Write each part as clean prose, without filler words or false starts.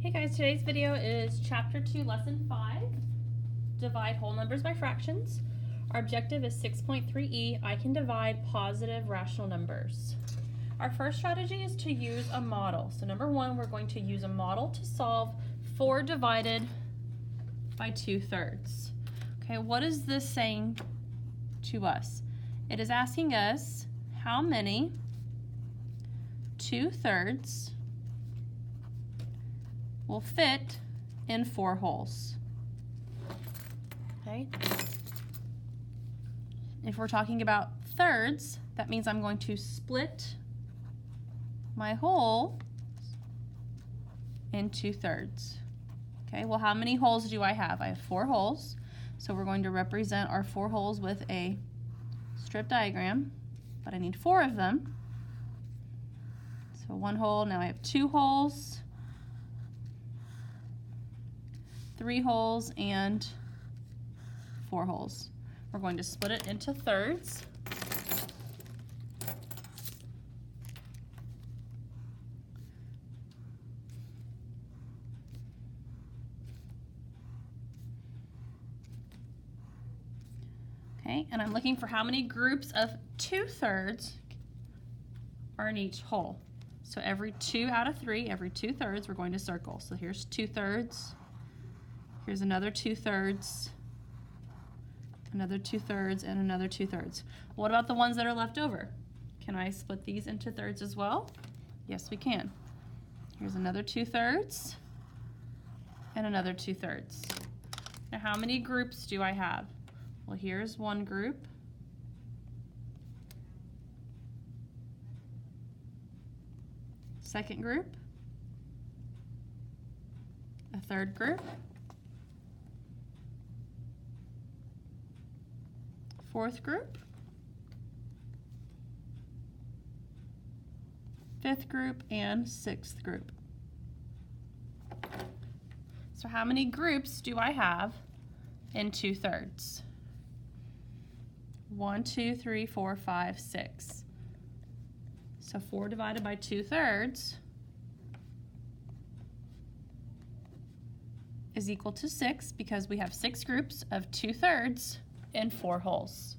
Hey guys, today's video is Chapter 2, Lesson 5, Divide Whole Numbers by Fractions. Our objective is 6.3e, I can divide positive rational numbers. Our first strategy is to use a model. So number one, we're going to use a model to solve 4 divided by 2/3. Okay, what is this saying to us? It is asking us how many 2/3 will fit in 4 holes. Okay. If we're talking about thirds, that means I'm going to split my whole into thirds. Okay, well, how many holes do I have? I have 4 holes. So we're going to represent our 4 holes with a strip diagram, but I need 4 of them. So 1 hole, now I have 2 holes, 3 holes, and 4 holes. We're going to split it into thirds. Okay, and I'm looking for how many groups of 2/3 are in each hole. So every 2 out of 3, every 2/3, we're going to circle. So here's 2/3. Here's another 2/3, another 2/3, and another 2/3. What about the ones that are left over? Can I split these into thirds as well? Yes, we can. Here's another 2/3 and another 2/3. Now, how many groups do I have? Well, here's one group. Second group. A third group. Fourth group, fifth group, and sixth group. So how many groups do I have in 2/3? 1, 2, 3, 4, 5, 6. So 4 divided by 2/3 is equal to 6 because we have 6 groups of 2/3 in 4 holes.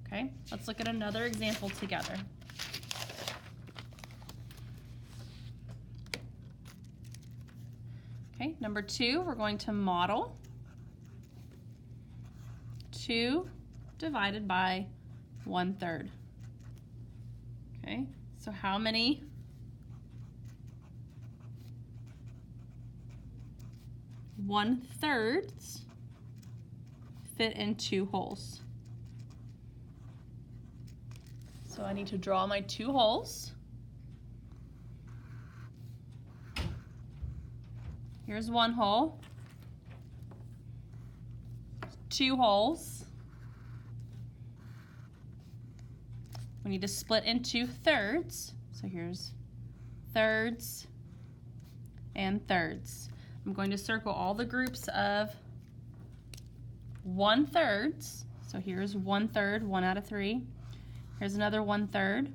Okay, let's look at another example together. Okay, number 2, we're going to model 2 divided by 1/3. Okay, so how many one-thirds fit in 2 holes? So I need to draw my 2 holes. Here's 1 hole, 2 holes. We need to split into thirds. So here's thirds and thirds. I'm going to circle all the groups of 1/3. So here's 1/3, 1 out of 3. Here's another 1/3,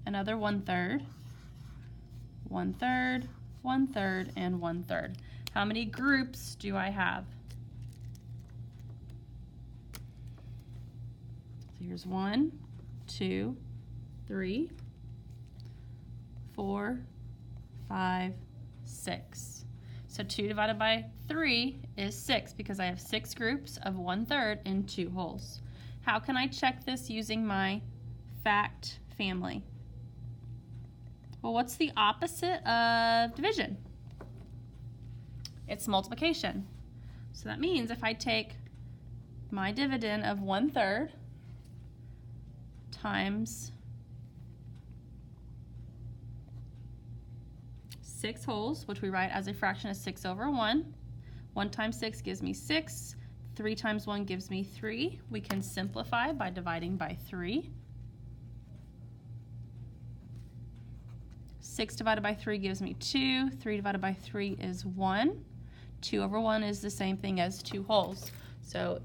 another 1/3, 1/3, 1/3, and 1/3. How many groups do I have? So here's 1, 2, 3, 4, 5, 6. So 2 divided by 3 is 6 because I have 6 groups of 1/3 in 2 holes. How can I check this using my fact family? Well, what's the opposite of division? It's multiplication. So that means if I take my dividend of 1/3 times 6 holes, which we write as a fraction of 6/1. 1 times 6 gives me 6. 3 times 1 gives me 3. We can simplify by dividing by 3. 6 divided by 3 gives me 2. 3 divided by 3 is 1. 2/1 is the same thing as 2 holes. So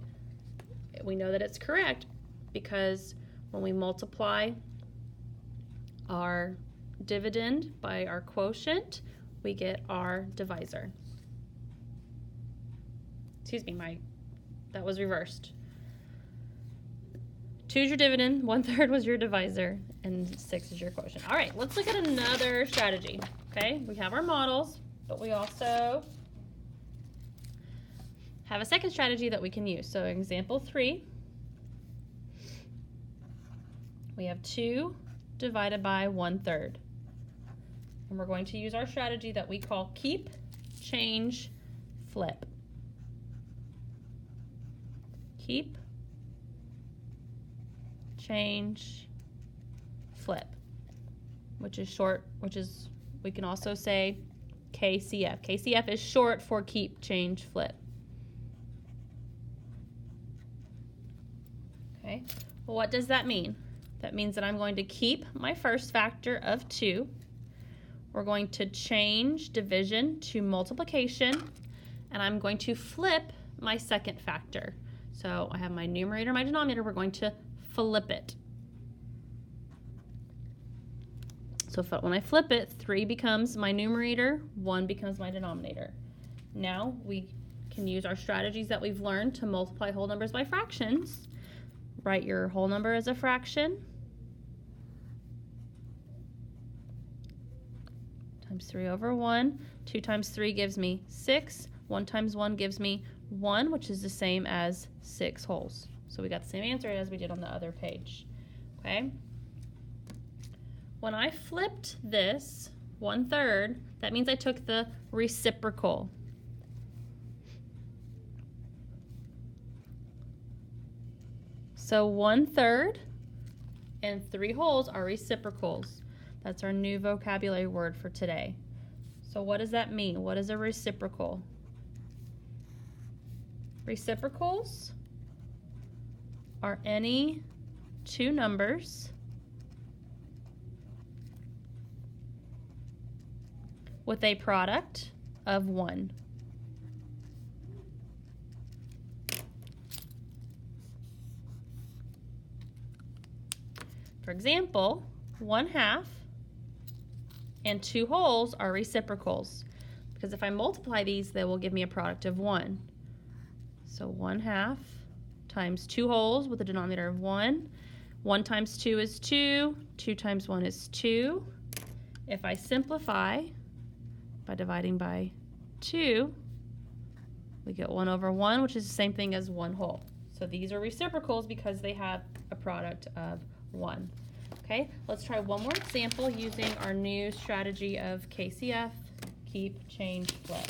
we know that it's correct because when we multiply our dividend by our quotient, we get our divisor. Excuse me, that was reversed. 2 is your dividend, 1/3 was your divisor, and 6 is your quotient. All right, let's look at another strategy, okay? We have our models, but we also have a second strategy that we can use. So example 3, we have 2 divided by 1/3. And we're going to use our strategy that we call keep, change, flip. Keep, change, flip, which is we can also say KCF. KCF is short for keep, change, flip. Okay, well, what does that mean? That means that I'm going to keep my first factor of 2. We're going to change division to multiplication, and I'm going to flip my second factor. So I have my numerator, my denominator, we're going to flip it. So when I flip it, 3 becomes my numerator, 1 becomes my denominator. Now we can use our strategies that we've learned to multiply whole numbers by fractions. Write your whole number as a fraction. Times 3 over 1. 2 times 3 gives me 6. 1 times 1 gives me 1, which is the same as 6 wholes. So we got the same answer as we did on the other page. Okay? When I flipped this 1/3, that means I took the reciprocal. So 1/3 and 3 wholes are reciprocals. That's our new vocabulary word for today. So what does that mean? What is a reciprocal? Reciprocals are any 2 numbers with a product of 1. For example, 1/2 and 2 wholes are reciprocals, because if I multiply these, they will give me a product of 1. So 1/2 times 2 wholes with a denominator of 1. 1 times 2 is 2. 2 times 1 is 2. If I simplify by dividing by 2, we get 1 over 1, which is the same thing as 1 whole. So these are reciprocals because they have a product of 1. Okay, let's try one more example using our new strategy of KCF, keep, change, flip.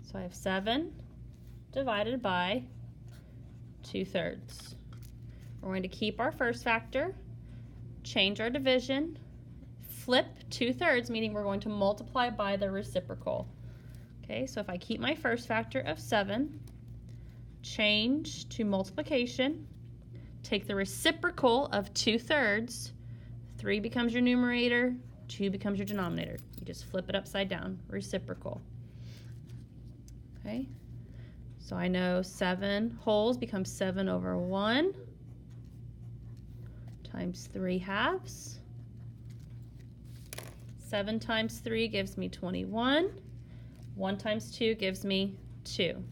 So I have 7 divided by 2/3. We're going to keep our first factor, change our division, flip 2/3, meaning we're going to multiply by the reciprocal. Okay, so if I keep my first factor of 7, change to multiplication, take the reciprocal of 2/3, 3 becomes your numerator, 2 becomes your denominator. You just flip it upside down, reciprocal. Okay, so I know 7 wholes becomes 7 over 1 times 3/2. 7 times 3 gives me 21. 1 times 2 gives me 2.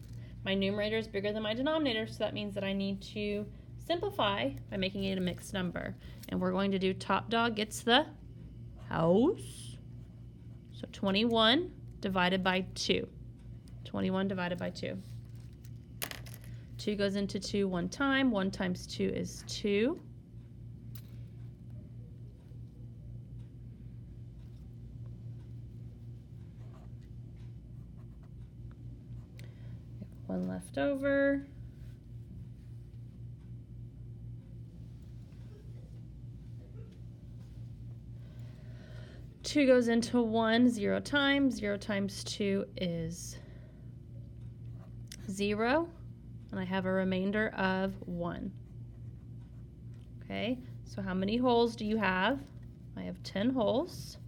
My numerator is bigger than my denominator, so that means that I need to simplify by making it a mixed number. And we're going to do top dog gets the house. So 21 divided by 2. 21 divided by 2. 2 goes into 2 one time. 1 times 2 is 2. One left over. Two goes into 1 0 times. 0 times 2 is 0. And I have a remainder of 1. Okay, so how many wholes do you have? I have 10 wholes.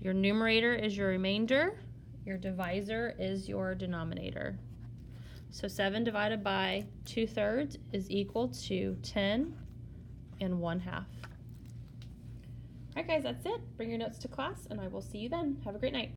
Your numerator is your remainder. Your divisor is your denominator. So 7 divided by 2/3 is equal to 10 and 1/2. All right, guys, that's it. Bring your notes to class, and I will see you then. Have a great night.